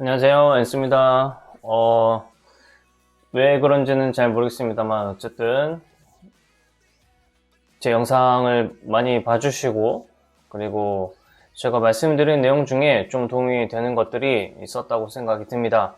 안녕하세요. 앤스입니다. 왜 그런지는 잘 모르겠습니다만, 어쨌든, 제 영상을 많이 봐주시고, 그리고 제가 말씀드린 내용 중에 좀 도움이 되는 것들이 있었다고 생각이 듭니다.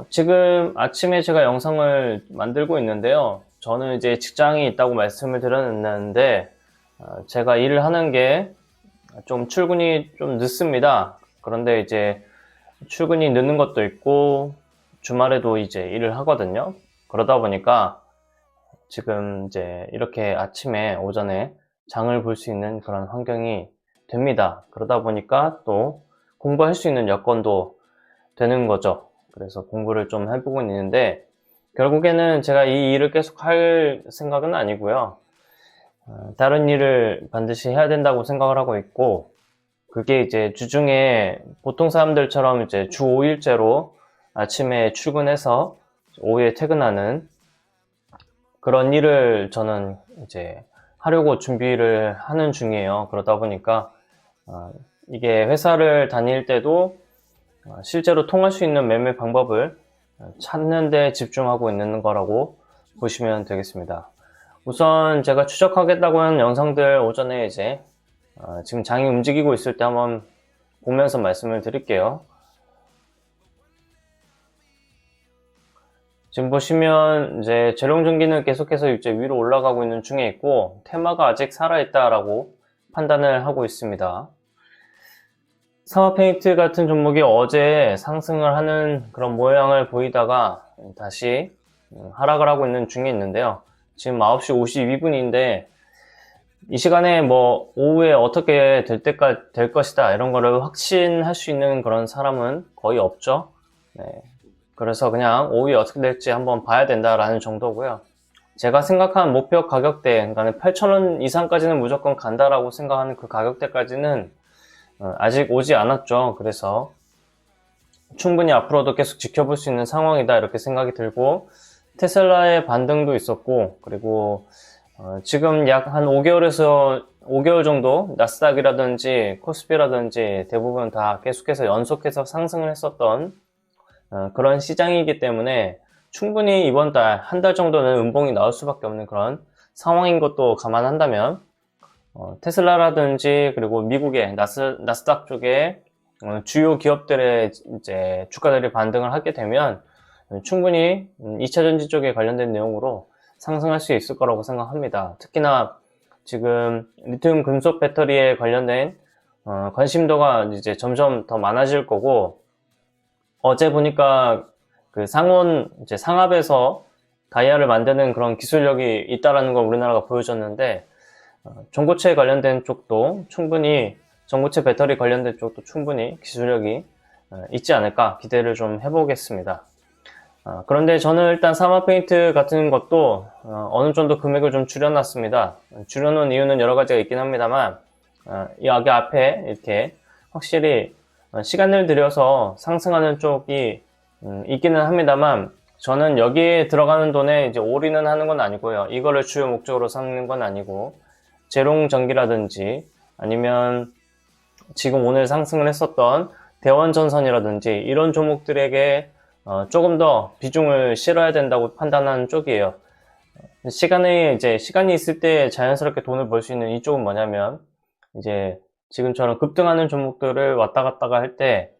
지금 아침에 제가 영상을 만들고 있는데요. 저는 이제 직장이 있다고 말씀을 드렸는데, 제가 일을 하는 게 좀 출근이 좀 늦습니다. 그런데 이제 출근이 늦는 것도 있고 주말에도 이제 일을 하거든요. 그러다 보니까 지금 이제 이렇게 아침에 오전에 장을 볼 수 있는 그런 환경이 됩니다. 그러다 보니까 또 공부할 수 있는 여건도 되는 거죠. 그래서 공부를 좀 해보고 있는데 결국에는 제가 이 일을 계속 할 생각은 아니고요. 다른 일을 반드시 해야 된다고 생각을 하고 있고, 그게 이제 주중에 보통 사람들처럼 이제 주 5일째로 아침에 출근해서 오후에 퇴근하는 그런 일을 저는 이제 하려고 준비를 하는 중이에요. 그러다 보니까 이게 회사를 다닐 때도 실제로 통할 수 있는 매매 방법을 찾는 데 집중하고 있는 거라고 보시면 되겠습니다. 우선 제가 추적하겠다고 하는 영상들 오전에 이제 지금 장이 움직이고 있을 때 한번 보면서 말씀을 드릴게요. 지금 보시면 이제 재롱전기는 계속해서 이제 위로 올라가고 있는 중에 있고 테마가 아직 살아있다라고 판단을 하고 있습니다. 사마페인트 같은 종목이 어제 상승을 하는 그런 모양을 보이다가 다시 하락을 하고 있는 중에 있는데요. 지금 9시 52분인데 이 시간에 뭐 오후에 어떻게 될 것이다 이런 거를 확신할 수 있는 그런 사람은 거의 없죠. 네. 그래서 그냥 오후에 어떻게 될지 한번 봐야 된다라는 정도고요. 제가 생각한 목표 가격대, 그러니까 8,000원 이상까지는 무조건 간다라고 생각하는 그 가격대까지는 아직 오지 않았죠. 그래서 충분히 앞으로도 계속 지켜볼 수 있는 상황이다 이렇게 생각이 들고, 테슬라의 반등도 있었고, 그리고 지금 약 한 5개월 정도 나스닥이라든지 코스피라든지 대부분 다 계속해서 연속해서 상승을 했었던 그런 시장이기 때문에 충분히 이번 달, 한 달 정도는 음봉이 나올 수밖에 없는 그런 상황인 것도 감안한다면 테슬라라든지 그리고 미국의 나스닥 쪽에 주요 기업들의 이제 주가들이 반등을 하게 되면 충분히 2차전지 쪽에 관련된 내용으로 상승할 수 있을 거라고 생각합니다. 특히나 지금 리튬 금속 배터리에 관련된 관심도가 이제 점점 더 많아질 거고, 어제 보니까 그 이제 상압에서 다이아를 만드는 그런 기술력이 있다라는 걸 우리나라가 보여줬는데, 전고체 관련된 쪽도 충분히, 전고체 배터리 관련된 쪽도 충분히 기술력이 있지 않을까 기대를 좀 해보겠습니다. 그런데 저는 일단 사마페인트 같은 것도 어느 정도 금액을 좀 줄여놨습니다. 줄여놓은 이유는 여러 가지가 있긴 합니다만, 여기 앞에 이렇게 확실히 시간을 들여서 상승하는 쪽이 있기는 합니다만, 저는 여기에 들어가는 돈에 이제 올인은 하는 건 아니고요. 이거를 주요 목적으로 삼는 건 아니고, 재롱전기라든지 아니면 지금 오늘 상승을 했었던 대원전선이라든지 이런 종목들에게 조금 더 비중을 실어야 된다고 판단하는 쪽이에요. 시간이 있을 때 자연스럽게 돈을 벌 수 있는 이쪽은 뭐냐면, 이제 지금처럼 급등하는 종목들을 왔다 갔다가 할 때,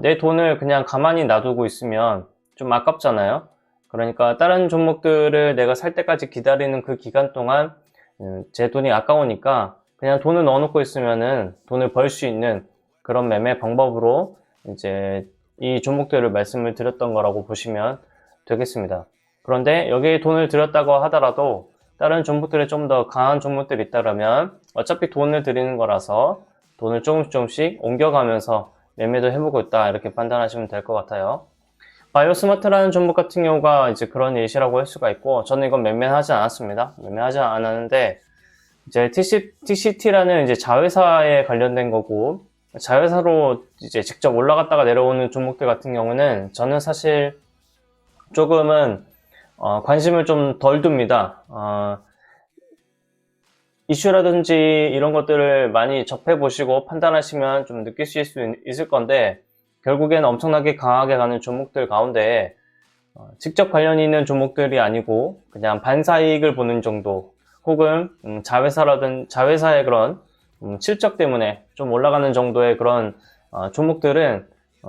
내 돈을 그냥 가만히 놔두고 있으면 좀 아깝잖아요. 그러니까 다른 종목들을 내가 살 때까지 기다리는 그 기간 동안 제 돈이 아까우니까 그냥 돈을 넣어놓고 있으면은 돈을 벌 수 있는 그런 매매 방법으로 이제 이 종목들을 말씀을 드렸던 거라고 보시면 되겠습니다. 그런데 여기에 돈을 들였다고 하더라도 다른 종목들에 좀 더 강한 종목들이 있다면 어차피 돈을 들이는 거라서 돈을 조금씩 옮겨가면서 매매도 해보고 있다 이렇게 판단하시면 될 것 같아요. 바이오스마트라는 종목 같은 경우가 이제 그런 예시라고 할 수가 있고, 저는 이건 매매하지 않았습니다. 매매하지 않았는데 이제 TCT라는 이제 자회사에 관련된 거고, 자회사로 이제 직접 올라갔다가 내려오는 종목들 같은 경우는 저는 사실 조금은 관심을 좀 덜 둡니다. 이슈라든지 이런 것들을 많이 접해 보시고 판단하시면 좀 느끼실 수 있을 건데, 결국엔 엄청나게 강하게 가는 종목들 가운데 직접 관련이 있는 종목들이 아니고 그냥 반사이익을 보는 정도, 혹은 자회사의 그런 실적 때문에 좀 올라가는 정도의 그런 종목들은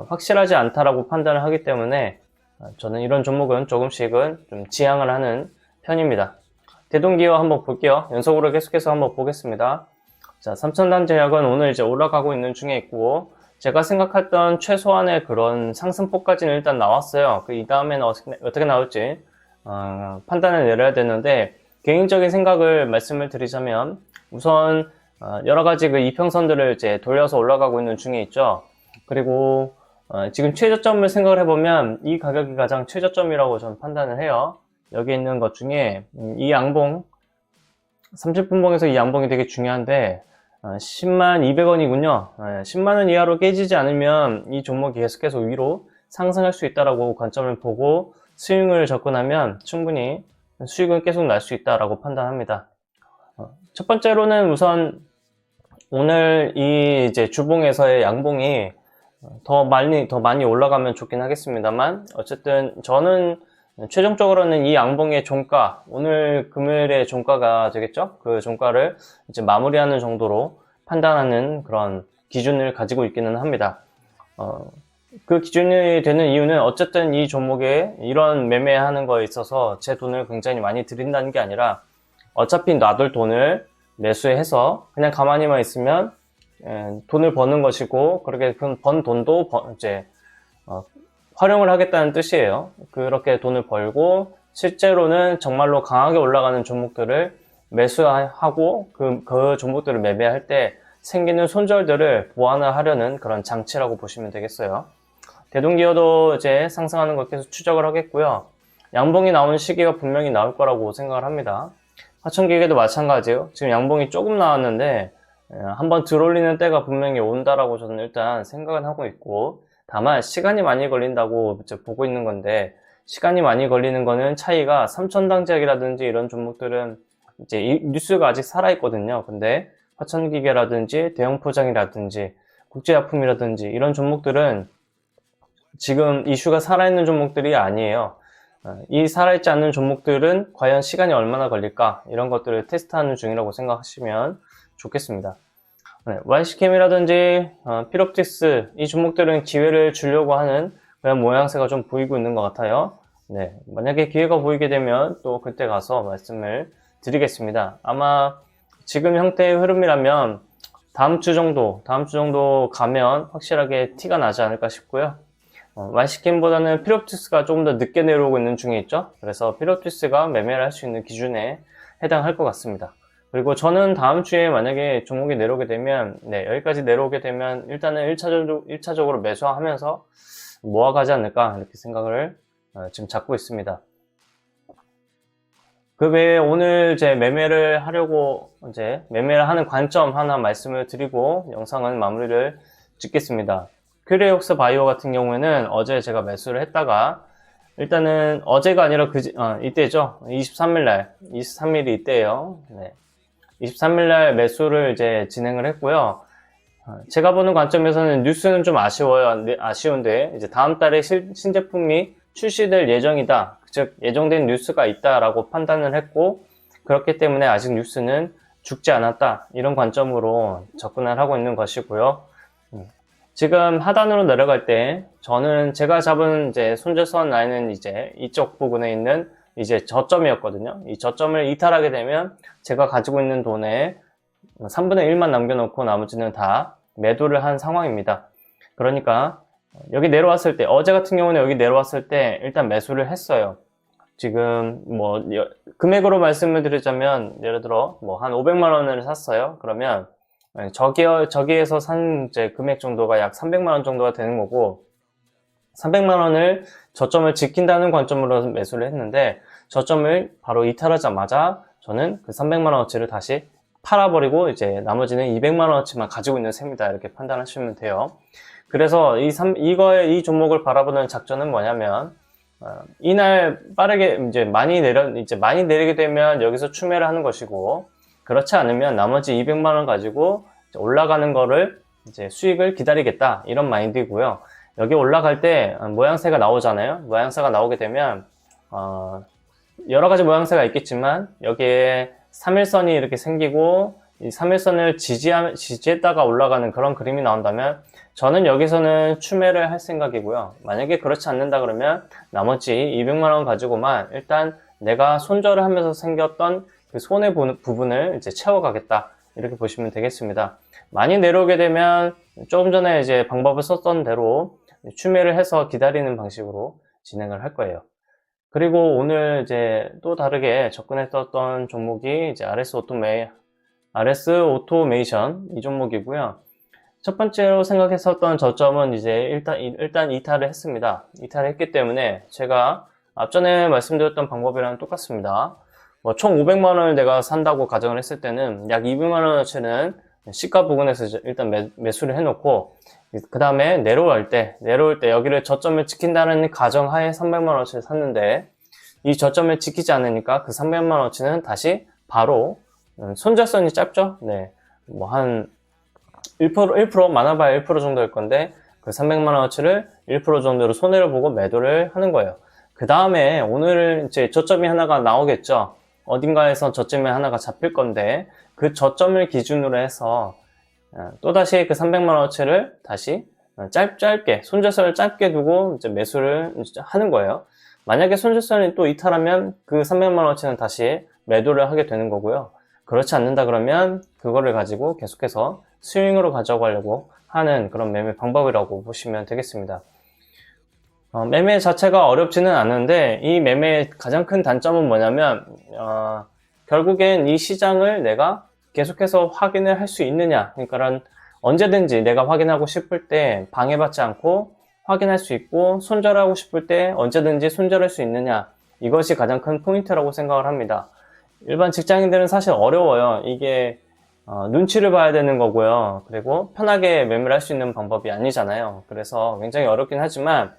확실하지 않다라고 판단을 하기 때문에 저는 이런 종목은 조금씩은 좀 지양을 하는 편입니다. 대동기업 한번 볼게요. 연속으로 계속해서 한번 보겠습니다. 자, 삼천단제약은 오늘 이제 올라가고 있는 중에 있고, 제가 생각했던 최소한의 그런 상승폭까지는 일단 나왔어요. 이 다음에는 어떻게 나올지 판단을 내려야 되는데, 개인적인 생각을 말씀을 드리자면, 우선 여러 가지 그 이평선들을 이제 돌려서 올라가고 있는 중에 있죠. 그리고 지금 최저점을 생각을 해보면 이 가격이 가장 최저점이라고 저는 판단을 해요. 여기 있는 것 중에 이 양봉, 30분봉에서 이 양봉이 되게 중요한데 10만 200원이군요. 10만원 이하로 깨지지 않으면 이 종목이 계속해서 위로 상승할 수 있다라고 관점을 보고 스윙을 접근하면 충분히 수익은 계속 날 수 있다라고 판단합니다. 첫 번째로는 우선 오늘 이 이제 주봉에서의 양봉이 더 많이 올라가면 좋긴 하겠습니다만, 어쨌든 저는 최종적으로는 이 양봉의 종가, 오늘 금요일의 종가가 되겠죠? 그 종가를 이제 마무리하는 정도로 판단하는 그런 기준을 가지고 있기는 합니다. 그 기준이 되는 이유는 어쨌든 이 종목에 이런 매매하는 거에 있어서 제 돈을 굉장히 많이 들인다는 게 아니라, 어차피 놔둘 돈을 매수해서 그냥 가만히만 있으면 돈을 버는 것이고, 그렇게 번 돈도 이제 활용을 하겠다는 뜻이에요. 그렇게 돈을 벌고 실제로는 정말로 강하게 올라가는 종목들을 매수하고 그 종목들을 매매할 때 생기는 손절들을 보완을 하려는 그런 장치라고 보시면 되겠어요. 대동기업도 이제 상승하는 걸 계속 추적을 하겠고요. 양봉이 나오는 시기가 분명히 나올 거라고 생각을 합니다. 화천기계도 마찬가지예요. 지금 양봉이 조금 나왔는데 한번 들어올리는 때가 분명히 온다라고 저는 일단 생각은 하고 있고, 다만 시간이 많이 걸린다고 이제 보고 있는 건데, 시간이 많이 걸리는 거는 차이가 삼천당제약이라든지 이런 종목들은 이제 이 뉴스가 아직 살아있거든요. 근데 화천기계라든지 대형포장이라든지 국제약품이라든지 이런 종목들은 지금 이슈가 살아있는 종목들이 아니에요. 이 살아있지 않는 종목들은 과연 시간이 얼마나 걸릴까, 이런 것들을 테스트하는 중이라고 생각하시면 좋겠습니다. YC캠이라든지 필옵틱스, 이 종목들은 기회를 주려고 하는 그런 모양새가 좀 보이고 있는 것 같아요. 네, 만약에 기회가 보이게 되면 또 그때 가서 말씀을 드리겠습니다. 아마 지금 형태의 흐름이라면 다음 주 정도 가면 확실하게 티가 나지 않을까 싶고요. YC캠보다는 필옵틱스가 조금 더 늦게 내려오고 있는 중에 있죠. 그래서 필옵틱스가 매매를 할 수 있는 기준에 해당할 것 같습니다. 그리고 저는 다음 주에 만약에 종목이 내려오게 되면, 여기까지 내려오게 되면 일단은 1차적으로 매수하면서 모아가지 않을까, 이렇게 생각을 지금 잡고 있습니다. 그 외에 오늘 이제 매매를 하는 관점 하나 말씀을 드리고 영상은 마무리를 짓겠습니다. 큐레옥스 바이오 같은 경우에는 어제 제가 매수를 했다가, 일단은 어제가 아니라 이때죠. 23일이 이때예요. 23일날 매수를 이제 진행을 했고요. 제가 보는 관점에서는 뉴스는 좀 아쉬운데 이제 다음 달에 신제품이 출시될 예정이다, 즉 예정된 뉴스가 있다라고 판단을 했고, 그렇기 때문에 아직 뉴스는 죽지 않았다, 이런 관점으로 접근을 하고 있는 것이고요. 지금 하단으로 내려갈 때 저는 제가 잡은 이제 손절선 라인은 이제 이쪽 부분에 있는 이제 저점이었거든요. 이 저점을 이탈하게 되면 제가 가지고 있는 돈의 3분의 1만 남겨놓고 나머지는 다 매도를 한 상황입니다. 그러니까 여기 내려왔을 때, 어제 같은 경우는 여기 내려왔을 때 일단 매수를 했어요. 지금 금액으로 말씀을 드리자면, 예를 들어 한 500만 원을 샀어요. 그러면 저기에서 산 이제 금액 정도가 약 300만 원 정도가 되는 거고, 300만 원을 저점을 지킨다는 관점으로 매수를 했는데, 저점을 바로 이탈하자마자 저는 그 300만 원어치를 다시 팔아버리고 이제 나머지는 200만 원어치만 가지고 있는 셈이다, 이렇게 판단하시면 돼요. 그래서 이 종목을 바라보는 작전은 뭐냐면, 이날 빠르게 많이 내리게 되면 여기서 추매를 하는 것이고, 그렇지 않으면 나머지 200만 원 가지고 올라가는 거를 이제 수익을 기다리겠다, 이런 마인드이고요. 여기 올라갈 때 모양새가 나오잖아요. 모양새가 나오게 되면 여러 가지 모양새가 있겠지만 여기에 3일선이 이렇게 생기고 이 3일선을 지지했다가 올라가는 그런 그림이 나온다면 저는 여기서는 추매를 할 생각이고요. 만약에 그렇지 않는다 그러면 나머지 200만원 가지고만 일단 내가 손절을 하면서 생겼던 그 손해 부분을 이제 채워가겠다. 이렇게 보시면 되겠습니다. 많이 내려오게 되면 조금 전에 이제 방법을 썼던 대로 추매를 해서 기다리는 방식으로 진행을 할 거예요. 그리고 오늘 이제 또 다르게 접근했었던 종목이 이제 RS 오토메이션 이 종목이고요. 첫 번째로 생각했었던 저점은 이제 일단 이탈을 했습니다. 이탈을 했기 때문에 제가 앞전에 말씀드렸던 방법이랑 똑같습니다. 총 500만원을 내가 산다고 가정을 했을 때는 약 200만원어치는 시가 부근에서 일단 매수를 해놓고 그 다음에 내려올 때 여기를 저점을 지킨다는 가정하에 300만원어치를 샀는데 이 저점을 지키지 않으니까 그 300만원어치는 다시 바로 손절선이 짧죠? 네, 뭐 한 1% 많아봐야 1% 정도일 건데 그 300만원어치를 1% 정도로 손해를 보고 매도를 하는 거예요. 그 다음에 오늘 이제 저점이 하나가 나오겠죠? 어딘가에서 저점이 하나가 잡힐 건데 그 저점을 기준으로 해서 또다시 그 300만원어치를 다시 짧게 손절선을 짧게 두고 이제 매수를 하는 거예요. 만약에 손절선이 또 이탈하면 그 300만원어치는 다시 매도를 하게 되는 거고요. 그렇지 않는다 그러면 그거를 가지고 계속해서 스윙으로 가져가려고 하는 그런 매매 방법이라고 보시면 되겠습니다. 매매 자체가 어렵지는 않은데 이 매매의 가장 큰 단점은 뭐냐면 결국엔 이 시장을 내가 계속해서 확인을 할 수 있느냐, 그러니까 언제든지 내가 확인하고 싶을 때 방해받지 않고 확인할 수 있고 손절하고 싶을 때 언제든지 손절할 수 있느냐, 이것이 가장 큰 포인트라고 생각을 합니다. 일반 직장인들은 사실 어려워요. 이게 눈치를 봐야 되는 거고요. 그리고 편하게 매매를 할 수 있는 방법이 아니잖아요. 그래서 굉장히 어렵긴 하지만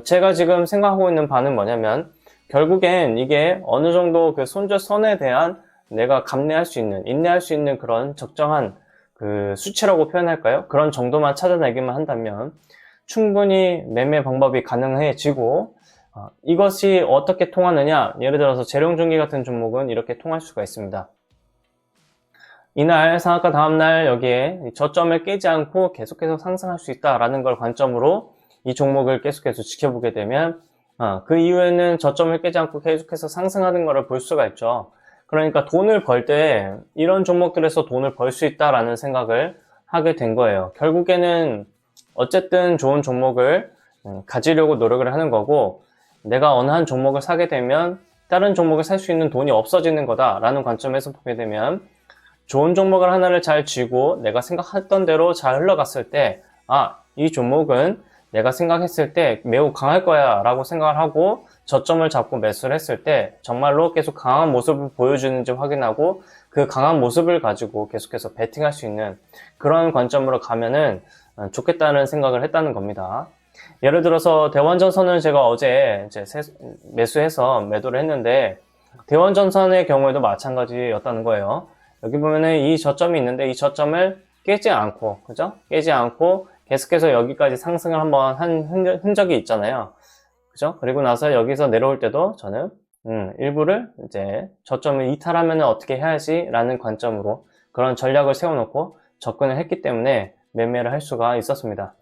제가 지금 생각하고 있는 바는 뭐냐면 결국엔 이게 어느 정도 그 손절선에 대한 내가 감내할 수 있는, 인내할 수 있는 그런 적정한 그 수치라고 표현할까요? 그런 정도만 찾아내기만 한다면 충분히 매매 방법이 가능해지고 이것이 어떻게 통하느냐, 예를 들어서 재룡중기 같은 종목은 이렇게 통할 수가 있습니다. 이날 상한가 다음날 여기에 저점을 깨지 않고 계속해서 상승할 수 있다라는 걸 관점으로 이 종목을 계속해서 지켜보게 되면 그 이후에는 저점을 깨지 않고 계속해서 상승하는 것을 볼 수가 있죠. 그러니까 돈을 벌 때 이런 종목들에서 돈을 벌 수 있다라는 생각을 하게 된 거예요. 결국에는 어쨌든 좋은 종목을 가지려고 노력을 하는 거고 내가 어느 한 종목을 사게 되면 다른 종목을 살 수 있는 돈이 없어지는 거다라는 관점에서 보게 되면 좋은 종목을 하나를 잘 쥐고 내가 생각했던 대로 잘 흘러갔을 때 이 종목은 내가 생각했을 때 매우 강할 거야 라고 생각을 하고 저점을 잡고 매수를 했을 때 정말로 계속 강한 모습을 보여주는지 확인하고 그 강한 모습을 가지고 계속해서 베팅할 수 있는 그런 관점으로 가면은 좋겠다는 생각을 했다는 겁니다. 예를 들어서 대원전선을 제가 어제 이제 매수해서 매도를 했는데 대원전선의 경우에도 마찬가지였다는 거예요. 여기 보면은 이 저점이 있는데 이 저점을 깨지 않고, 그죠? 깨지 않고 계속해서 여기까지 상승을 한번 한 흔적이 있잖아요. 그죠? 그리고 나서 여기서 내려올 때도 저는 일부를 이제 저점을 이탈하면 어떻게 해야지 라는 관점으로 그런 전략을 세워놓고 접근을 했기 때문에 매매를 할 수가 있었습니다.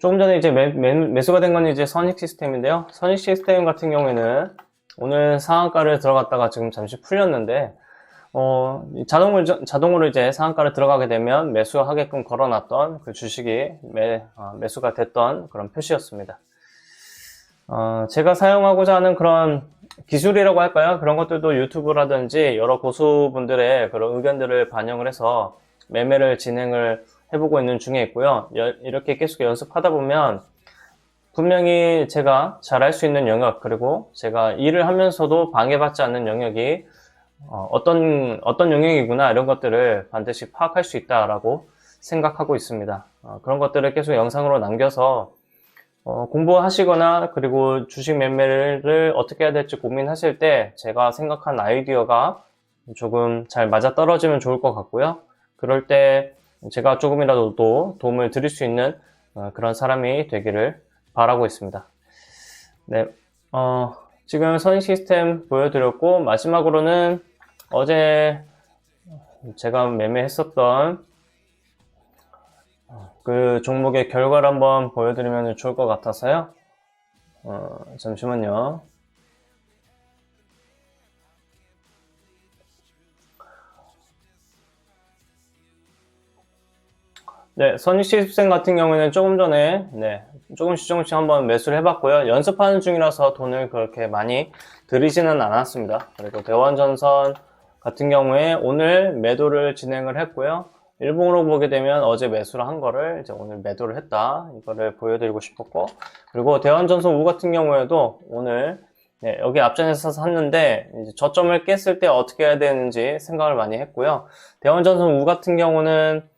조금 전에 이제 매수가 된 건 이제 선익 시스템인데요. 선익 시스템 같은 경우에는 오늘 상한가를 들어갔다가 지금 잠시 풀렸는데 자동으로 이제 상한가를 들어가게 되면 매수하게끔 걸어놨던 그 주식이 매수가 됐던 그런 표시였습니다. 제가 사용하고자 하는 그런 기술이라고 할까요? 그런 것들도 유튜브라든지 여러 고수분들의 그런 의견들을 반영을 해서 매매를 진행을 해보고 있는 중에 있고요. 이렇게 계속 연습하다 보면 분명히 제가 잘할 수 있는 영역, 그리고 제가 일을 하면서도 방해받지 않는 영역이 어떤 영역이구나, 이런 것들을 반드시 파악할 수 있다라고 생각하고 있습니다. 그런 것들을 계속 영상으로 남겨서 공부하시거나 그리고 주식 매매를 어떻게 해야 될지 고민하실 때 제가 생각한 아이디어가 조금 잘 맞아떨어지면 좋을 것 같고요. 그럴 때 제가 조금이라도 또 도움을 드릴 수 있는 그런 사람이 되기를 바라고 있습니다. 네, 지금 선익 시스템 보여드렸고, 마지막으로는 어제 제가 매매했었던 그 종목의 결과를 한번 보여드리면 좋을 것 같아서요. 잠시만요. 네, 선익 시스템 같은 경우에는 조금 전에 조금씩 한번 매수를 해봤고요. 연습하는 중이라서 돈을 그렇게 많이 들이지는 않았습니다. 그리고 대원전선 같은 경우에 오늘 매도를 진행을 했고요. 일봉으로 보게 되면 어제 매수를 한 거를 이제 오늘 매도를 했다. 이거를 보여드리고 싶었고, 그리고 대원전선 우 같은 경우에도 오늘 여기 앞전에서 샀는데 이제 저점을 깼을 때 어떻게 해야 되는지 생각을 많이 했고요. 대원전선 우 같은 경우는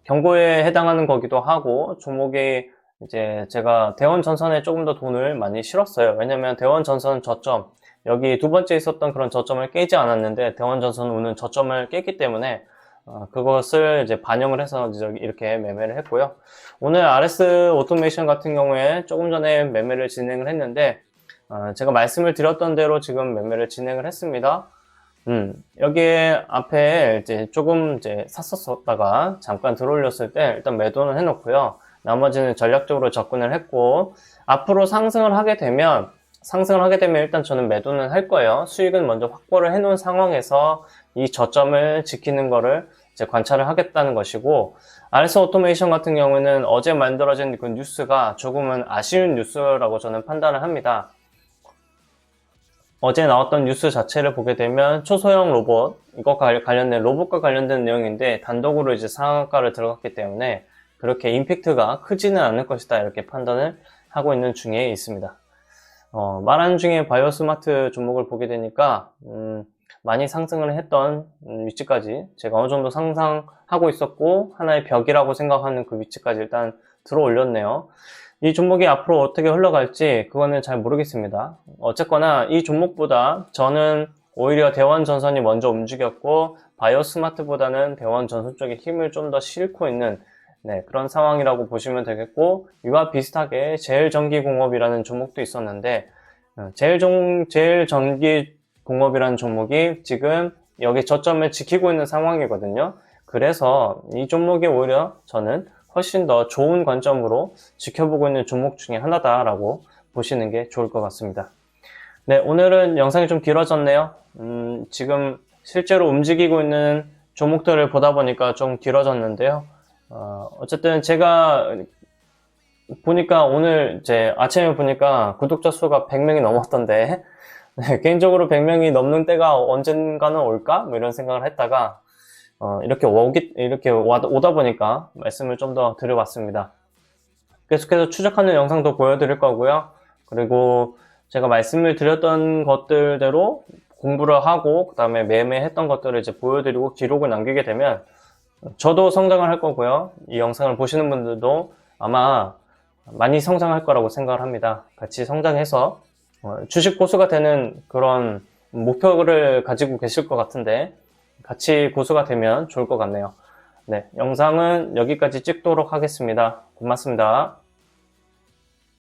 경고에 해당하는 거기도 하고, 종목이 이제 제가 대원전선에 조금 더 돈을 많이 실었어요. 왜냐면 대원전선 저점, 여기 두 번째 있었던 그런 저점을 깨지 않았는데 대원전선 우는 저점을 깼기 때문에 그것을 이제 반영을 해서 이렇게 매매를 했고요. 오늘 RS 오토메이션 같은 경우에 조금 전에 매매를 진행을 했는데 제가 말씀을 드렸던 대로 지금 매매를 진행을 했습니다. 여기에 앞에 이제 조금 샀었다가 잠깐 들어올렸을 때 일단 매도는 해놓고요. 나머지는 전략적으로 접근을 했고, 앞으로 상승을 하게 되면 일단 저는 매도는 할 거예요. 수익은 먼저 확보를 해놓은 상황에서 이 저점을 지키는 거를 이제 관찰을 하겠다는 것이고, RS 오토메이션 같은 경우는 어제 만들어진 그 뉴스가 조금은 아쉬운 뉴스라고 저는 판단을 합니다. 어제 나왔던 뉴스 자체를 보게 되면 초소형 로봇, 이것과 관련된 로봇과 관련된 내용인데 단독으로 이제 상한가를 들어갔기 때문에 그렇게 임팩트가 크지는 않을 것이다, 이렇게 판단을 하고 있는 중에 있습니다. 말하는 중에 바이오스마트 종목을 보게 되니까 많이 상승을 했던 위치까지 제가 어느 정도 상상하고 있었고 하나의 벽이라고 생각하는 그 위치까지 일단 들어 올렸네요. 이 종목이 앞으로 어떻게 흘러갈지 그거는 잘 모르겠습니다. 어쨌거나 이 종목보다 저는 오히려 대원전선이 먼저 움직였고 바이오스마트보다는 대원전선 쪽에 힘을 좀 더 싣고 있는 그런 상황이라고 보시면 되겠고, 이와 비슷하게 제일전기공업이라는 종목도 있었는데 제일전기공업이라는 종목이 지금 여기 저점을 지키고 있는 상황이거든요. 그래서 이 종목이 오히려 저는 훨씬 더 좋은 관점으로 지켜보고 있는 종목 중에 하나다라고 보시는 게 좋을 것 같습니다. 네, 오늘은 영상이 좀 길어졌네요. 지금 실제로 움직이고 있는 종목들을 보다 보니까 좀 길어졌는데요. 어쨌든 제가 보니까 오늘 아침에 보니까 구독자 수가 100명이 넘었던데 개인적으로 100명이 넘는 때가 언젠가는 올까? 뭐 이런 생각을 했다가 이렇게 오다 보니까 말씀을 좀 더 드려봤습니다. 계속해서 추적하는 영상도 보여드릴 거고요. 그리고 제가 말씀을 드렸던 것들대로 공부를 하고 그 다음에 매매했던 것들을 이제 보여드리고 기록을 남기게 되면 저도 성장을 할 거고요. 이 영상을 보시는 분들도 아마 많이 성장할 거라고 생각을 합니다. 같이 성장해서 주식 고수가 되는 그런 목표를 가지고 계실 것 같은데 같이 고수가 되면 좋을 것 같네요. 네, 영상은 여기까지 찍도록 하겠습니다. 고맙습니다.